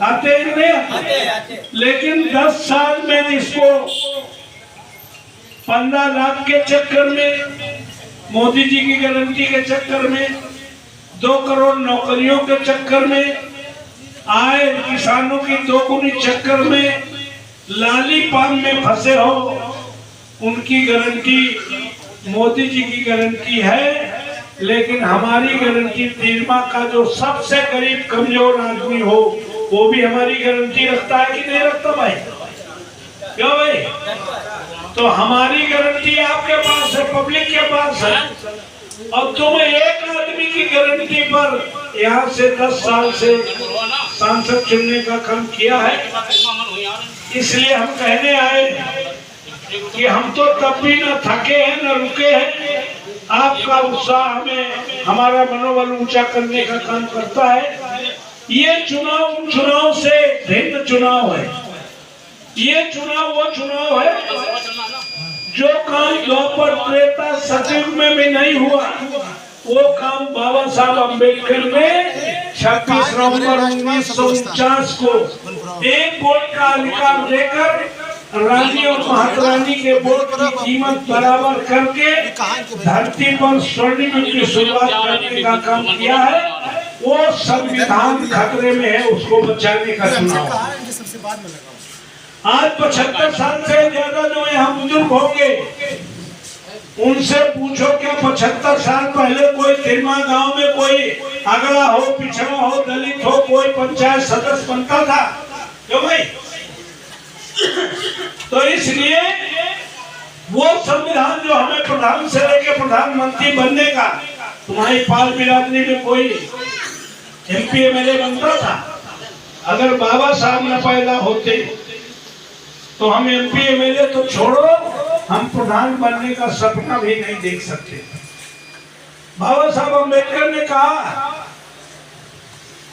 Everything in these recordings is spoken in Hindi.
आते हैं नहीं आते? लेकिन 10 साल में इसको 15 लाख के चक्कर में, मोदी जी की गारंटी के चक्कर में, 2 करोड़ नौकरियों के चक्कर में, आए किसानों की 2 गुनी चक्कर में, लाली पाम में फंसे हो। उनकी गारंटी मोदी जी की गारंटी है, लेकिन हमारी गारंटी निर्मा का जो सबसे गरीब कमजोर आदमी हो वो भी हमारी गारंटी रखता है कि नहीं रखता भाई? क्यों भाई? तो हमारी गारंटी आपके पास है, पब्लिक के पास है, और तुम एक आदमी की गारंटी पर यहाँ से 10 साल से सांसद चुनने का काम किया है। इसलिए हम कहने आए कि हम तो तब भी न थके हैं न रुके हैं। आपका उत्साह हमें हमारा मनोबल ऊंचा करने का काम करता है। ये चुनाव उन चुनाव से भिन्न चुनाव है। ये चुनाव वो चुनाव है जो काम द्वापर त्रेता सतयुग में भी नहीं हुआ, वो काम बाबा साहब अम्बेडकर ने 26 नवंबर 1949 को 1 वोट का अधिकार देकर रानी और महारानी के वोट की कीमत बराबर करके धरती पर स्वर्णिम युग की शुरुआत करने का काम किया है। वो संविधान खतरे में है, उसको बचाने का चुनाव। आज 75 साल से ज्यादा जो यहाँ बुजुर्ग होंगे उनसे पूछो क्या 75 साल पहले कोई तिरमा गांव में कोई अगड़ा हो, पिछड़ा हो, दलित हो, कोई पंचायत सदस्य बनता था? क्यों भाई? तो इसलिए वो संविधान जो हमें प्रधान से लेकर प्रधानमंत्री बनने का, तुम्हारी पाल बिरादरी में कोई MP MLA बनता था? अगर बाबा साहब न पैदा होते तो हम MP MLA तो छोड़ो, हम प्रधान बनने का सपना भी नहीं देख सकते। बाबा साहब अम्बेडकर ने कहा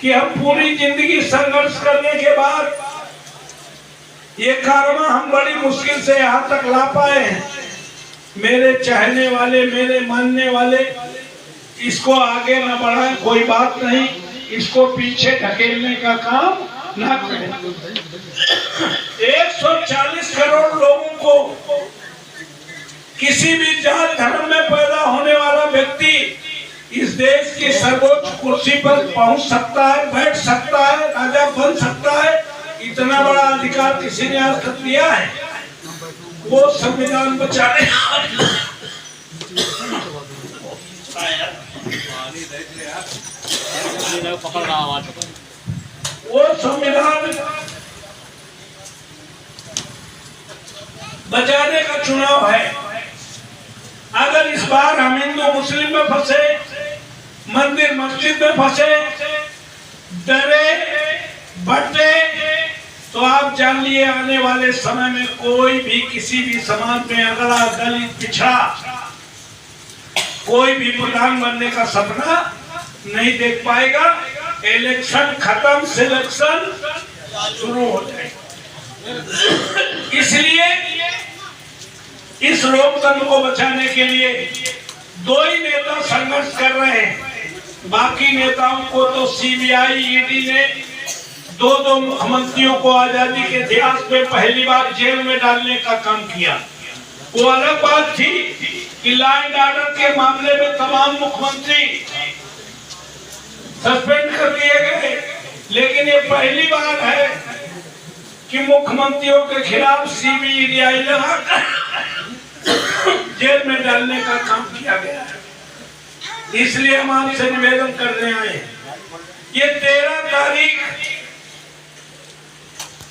कि हम पूरी जिंदगी संघर्ष करने के बाद ये कारवां हम बड़ी मुश्किल से यहाँ तक ला पाए हैं। मेरे चाहने वाले, मेरे मानने वाले इसको आगे न बढ़ाएं, कोई बात नहीं, इसको पीछे ढकेलने का काम ना करें। 140 करोड़ लोगों को किसी भी जात धर्म में पैदा होने वाला व्यक्ति इस देश की सर्वोच्च कुर्सी पर पहुंच सकता है, बैठ सकता है, राजा बन सकता है। इतना बड़ा अधिकार किसी ने आज तक दिया है? वो संविधान बचाने वो संविधान बचाने का चुनाव है। अगर इस बार हम हिंदू मुस्लिम में फंसे, मंदिर मस्जिद में फंसे, डरे बटे, तो आप जान लिए आने वाले समय में कोई भी किसी भी समाज में अगड़ा, दलित, पिछड़ा कोई भी प्रधान बनने का सपना नहीं देख पाएगा। इलेक्शन खत्म, सिलेक्शन शुरू हो जाएगा। इसलिए इस लोकतंत्र को बचाने के लिए 2 ही नेता संघर्ष कर रहे हैं। बाकी नेताओं को तो CBI, ED ने 2 मुख्यमंत्रियों को आजादी के इतिहास में पहली बार जेल में डालने का काम किया। वो अलग बात थी कि लॉ एंड ऑर्डर के मामले में तमाम मुख्यमंत्री सस्पेंड कर दिए गए, लेकिन ये पहली बार है कि मुख्यमंत्रियों के खिलाफ CBI लगाकर जेल में डालने का काम किया गया है। इसलिए हम आपसे निवेदन करने आए हैं, ये 13 तारीख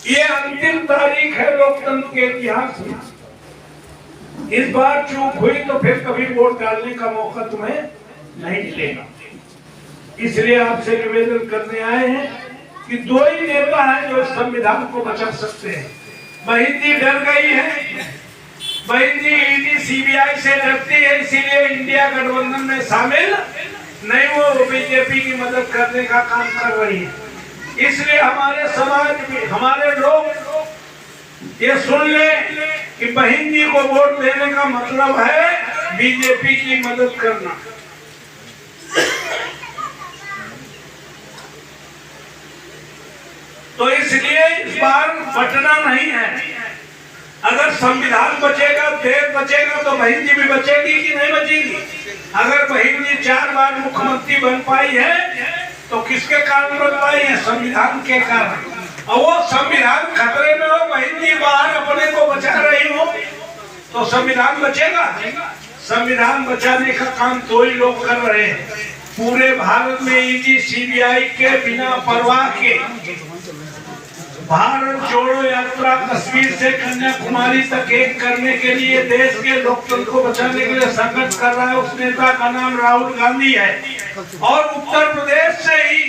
ये अंतिम तारीख है लोकतंत्र के इतिहास में। इस बार चूक हुई तो फिर कभी वोट डालने का मौका तुम्हें नहीं मिलेगा। इसलिए आपसे निवेदन करने आए हैं कि 2 ही नेता हैं जो संविधान को बचा सकते हैं। बहन जी डर गई है, बहन जी ED CBI से डरती है, इसीलिए इंडिया गठबंधन में शामिल नहीं, वो BJP की मदद करने का काम कर रही है। इसलिए हमारे समाज में हमारे लोग ये सुन ले कि बहन जी को वोट देने का मतलब है BJP की मदद करना। तो इसलिए इस बार बटना नहीं है। अगर संविधान बचेगा, देश बचेगा, तो बहन जी भी बचेगी कि नहीं बचेगी? अगर बहन जी 4 बार मुख्यमंत्री बन पाई है तो किसके कारण बन पाई है? संविधान के कारण। और वो संविधान खतरे में हो, बहन जी बाहर अपने को बचा रही हो, तो संविधान बचेगा? संविधान बचाने का काम दो ही लोग कर रहे हैं। पूरे भारत में ईडी सीबीआई के बिना परवाह के भारत जोड़ो यात्रा कश्मीर से कन्याकुमारी तक एक करने के लिए, देश के लोकतंत्र को बचाने के लिए संघर्ष कर रहा है। उस नेता का नाम राहुल गांधी है। और उत्तर प्रदेश से ही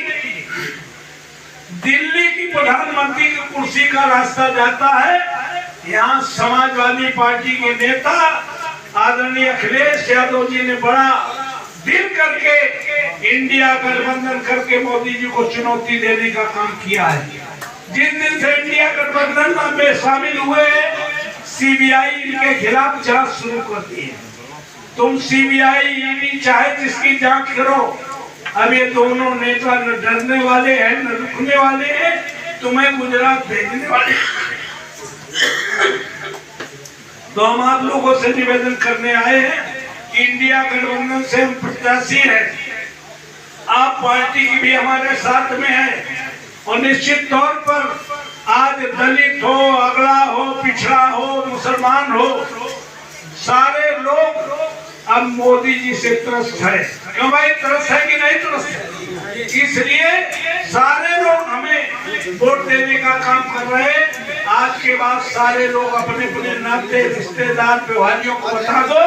दिल्ली की प्रधानमंत्री की कुर्सी का रास्ता जाता है। यहाँ समाजवादी पार्टी के नेता आदरणीय अखिलेश यादव जी ने बड़ा दिल करके इंडिया गठबंधन करके मोदी जी को चुनौती देने का काम किया है। जिस दिन से इंडिया गठबंधन में शामिल हुए, सीबीआई इनके खिलाफ जांच शुरू कर दी है। तुम सीबीआई ईडी चाहे जिसकी जांच करो, अब ये दोनों नेता न डरने वाले हैं न रुकने वाले हैं, तुम्हें गुजरात भेजने वाले। तो हम आप लोगों से निवेदन करने आए हैं कि इंडिया गठबंधन से हम प्रत्याशी हैं, आप पार्टी की भी हमारे साथ में है। और निश्चित तौर पर आज दलित हो, अगड़ा हो, पिछड़ा हो, मुसलमान हो, सारे लोग अब मोदी जी से त्रस्त है। क्यों भाई, त्रस्त है कि नहीं त्रस्त है? इसलिए सारे लोग हमें वोट देने का काम कर रहे हैं। आज के बाद सारे लोग अपने अपने नाते रिश्तेदार व्यवहारियों को बता दो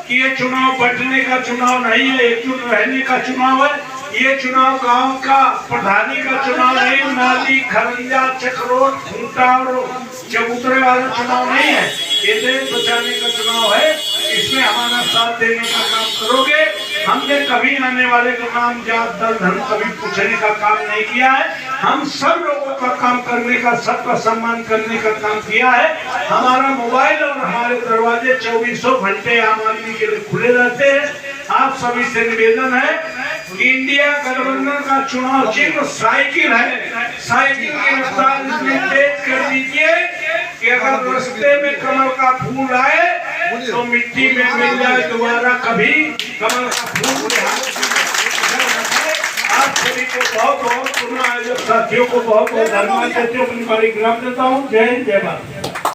कि ये चुनाव बंटने का चुनाव नहीं है, एकजुट रहने का चुनाव है। ये चुनाव गांव का प्रधानी का चुनाव नहीं, नाली खरंजा चक्रोट खूंटा और चबूतरे वाला चुनाव नहीं है। ये देश बचाने का चुनाव है। इसमें हमारा साथ देने का काम करोगे। हमने कभी आने वाले का नाम, जात, दल, धर्म कभी पूछने का काम नहीं किया है। हम सब लोगों का काम करने का, सबका सम्मान करने का काम किया है। हमारा मोबाइल और हमारे दरवाजे 24 घंटे आम आदमी के लिए खुले रहते हैं। आप सभी से निवेदन है, इंडिया गठबंधन का चुनाव चिन्ह साइकिल है। साइकिल की रफ्तार इतनी तेज कर दीजिए कि अगर रास्ते में कमल का फूल आए तो मिट्टी में मिल जाए दोबारा कभी कमल का फूल। आप सभी को बहुत बहुत, आयोजक साथियों को बहुत बहुत धन्यवाद देते हुए अपनी परिक्रमा देता हूँ। जय हिंद, जय भारत।